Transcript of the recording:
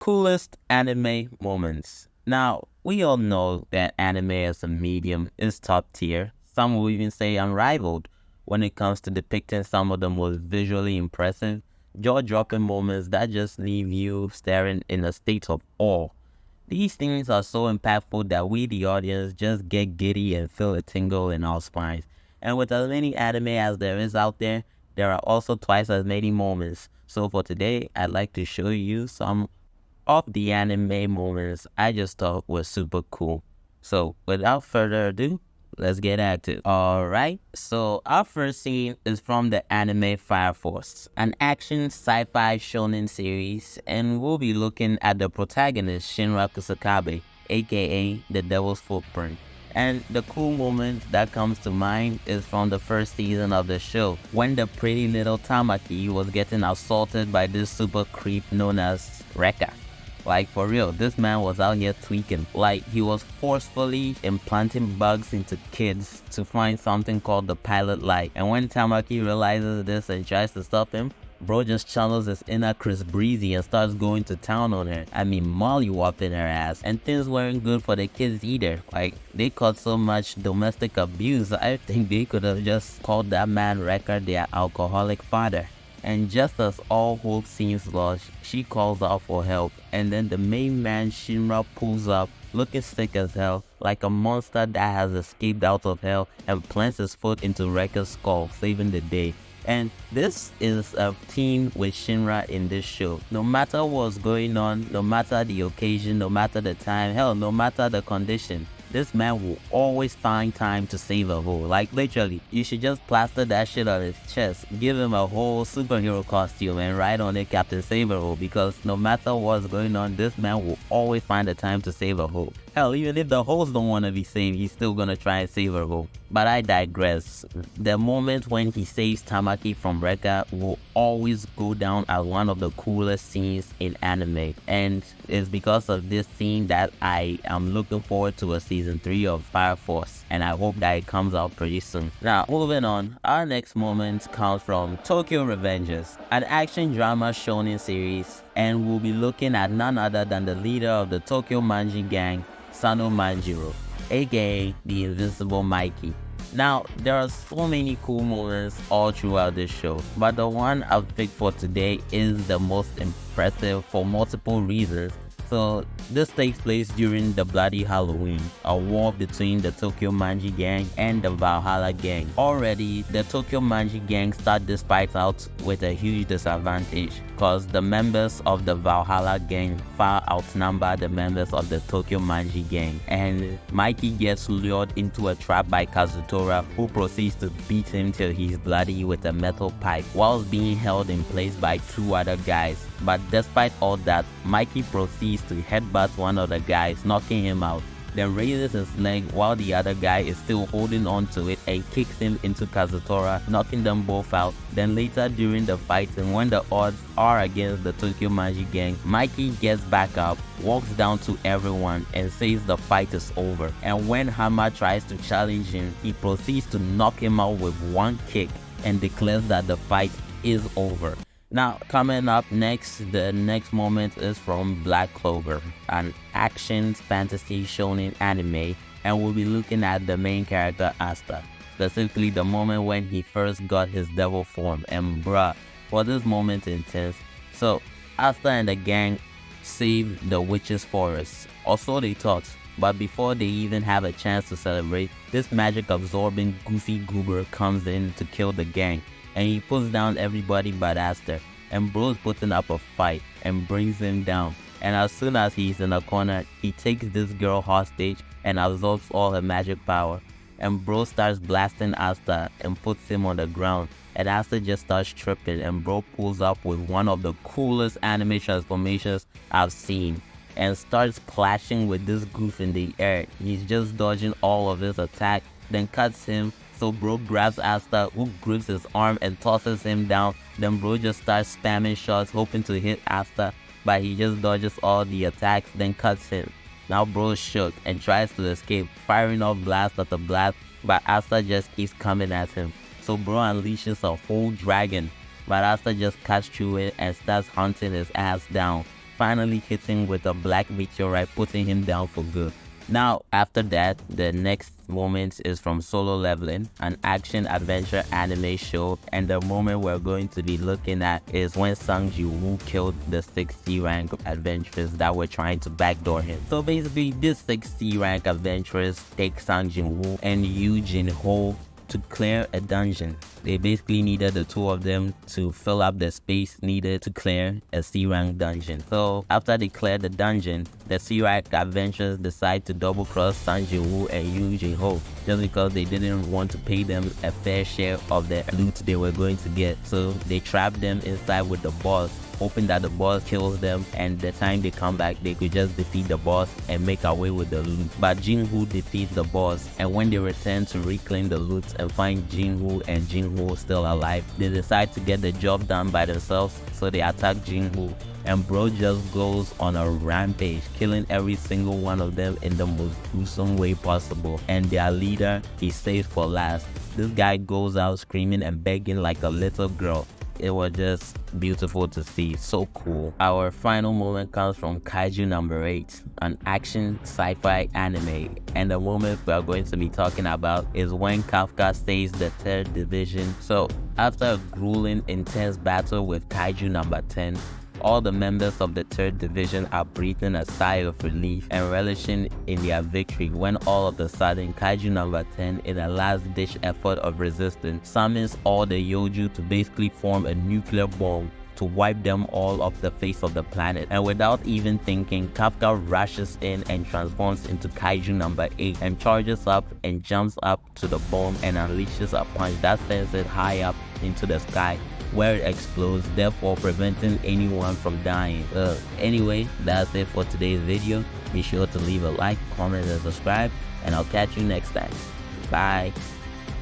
Coolest anime moments. Now, we all know that anime as a medium is top tier. Some will even say unrivaled when it comes to depicting some of the most visually impressive, jaw-dropping moments that just leave you staring in a state of awe. These things are so impactful that we, the audience, just get giddy and feel a tingle in our spines. And with as many anime as there is out there are also twice as many moments. So for today, I'd like to show you some of the anime moments I just thought was super cool. So without further ado, let's get active. Alright, so our first scene is from the anime Fire Force, an action sci-fi shonen series, and we'll be looking at the protagonist Shinra Kusakabe, aka the Devil's Footprint. And the cool moment that comes to mind is from the first season of the show, when the pretty little Tamaki was getting assaulted by this super creep known as Rekka. Like, for real, this man was out here tweaking. Like, he was forcefully implanting bugs into kids to find something called the pilot light. And when Tamaki realizes this and tries to stop him, bro just channels his inner Chris Breezy and starts going to town on her. I mean, molly-whopping her ass. And things weren't good for the kids either. Like, they caught so much domestic abuse, I think they could have just called that man Wrecker their alcoholic father. And just as all hope seems lost, she calls out for help, and then the main man Shinra pulls up, looking sick as hell, like a monster that has escaped out of hell, and plants his foot into Rekka's skull, saving the day. And this is a theme with Shinra in this show. No matter what's going on, no matter the occasion, no matter the time, hell, no matter the condition, this man will always find time to save a hoe. Like, literally, you should just plaster that shit on his chest, give him a whole superhero costume, and write on it Captain Save a Hoe, because no matter what's going on, this man will always find the time to save a hoe. Hell, even if the hoes don't want to be saved, he's still gonna try and save a hoe. But I digress. The moment when he saves Tamaki from Rekka will always go down as one of the coolest scenes in anime. And it's because of this scene that I am looking forward to a season 3 of Fire Force. And I hope that it comes out pretty soon. Now, moving on, our next moment comes from Tokyo Revengers, an action drama shonen series. And we'll be looking at none other than the leader of the Tokyo Manji gang, Sano Manjiro, aka the Invincible Mikey. Now, there are so many cool moments all throughout this show, but the one I've picked for today is the most impressive for multiple reasons. So this takes place during the Bloody Halloween, a war between the Tokyo Manji gang and the Valhalla gang. Already, the Tokyo Manji gang start this fight out with a huge disadvantage, cause the members of the Valhalla gang far outnumber the members of the Tokyo Manji gang, and Mikey gets lured into a trap by Kazutora, who proceeds to beat him till he's bloody with a metal pipe, whilst being held in place by two other guys. But despite all that, Mikey proceeds to headbutt one of the guys, knocking him out, then raises his leg while the other guy is still holding on to it and kicks him into Kazutora, knocking them both out. Then later during the fighting, when the odds are against the Tokyo Manji gang, Mikey gets back up, walks down to everyone and says the fight is over. And when Hammer tries to challenge him, he proceeds to knock him out with one kick and declares that the fight is over. Now, coming up next, the next moment is from Black Clover, an action fantasy shonen anime, and we'll be looking at the main character Asta, specifically the moment when he first got his devil form, and bruh, for this moment intense. So, Asta and the gang save the witch's forest, or so they thought, but before they even have a chance to celebrate, this magic absorbing goofy goober comes in to kill the gang, and he puts down everybody but Aster, and bro's putting up a fight and brings him down. And as soon as he's in a corner, he takes this girl hostage and absorbs all her magic power, and bro starts blasting Asta and puts him on the ground, and Asta just starts tripping, and bro pulls up with one of the coolest anime transformations I've seen and starts clashing with this goof in the air. He's just dodging all of his attack, then cuts him. So bro grabs Asta, who grips his arm and tosses him down. Then bro just starts spamming shots, hoping to hit Asta, but he just dodges all the attacks, then cuts him. Now bro's shook and tries to escape, firing off blast after blast, but Asta just keeps coming at him. So bro unleashes a whole dragon, but Asta just cuts through it and starts hunting his ass down. finally hitting with a black meteorite, putting him down for good. Now, after that, the next moment is from Solo Leveling, an action-adventure anime show, and the moment we're going to be looking at is when Sung Ji-woo killed the 6 C-rank adventurers that were trying to backdoor him. So basically, these 6 C-rank adventurers take Sung Ji-woo and Yoo Jin-ho to clear a dungeon. They basically needed the two of them to fill up the space needed to clear a C-rank dungeon. So after they cleared the dungeon, the C-rank adventurers decide to double-cross Sung Ji-woo and Yoo Jin-ho just because they didn't want to pay them a fair share of the loot they were going to get. So they trapped them inside with the boss, hoping that the boss kills them, and the time they come back they could just defeat the boss and make away with the loot. But Jin-ho defeats the boss, and when they return to reclaim the loot and find Jin-ho and Jin-ho still alive, they decide to get the job done by themselves, so they attack Jin-ho, and bro just goes on a rampage, killing every single one of them in the most gruesome way possible. And their leader, he stays for last. This guy goes out screaming and begging like a little girl. It was just beautiful to see, so cool. Our final moment comes from Kaiju No. 8, an action sci-fi anime, and the moment we are going to be talking about is when Kafka saves the 3rd division. So after a grueling, intense battle with Kaiju No. 10, all the members of the 3rd division are breathing a sigh of relief and relishing in their victory when all of a sudden Kaiju No. 10, in a last-ditch effort of resistance, summons all the Yoju to basically form a nuclear bomb to wipe them all off the face of the planet. And without even thinking, Kafka rushes in and transforms into Kaiju No. 8 and charges up and jumps up to the bomb and unleashes a punch that sends it high up into the sky, where it explodes, therefore preventing anyone from dying. Anyway, that's it for today's video. Be sure to leave a like, comment, and subscribe, and I'll catch you next time. Bye.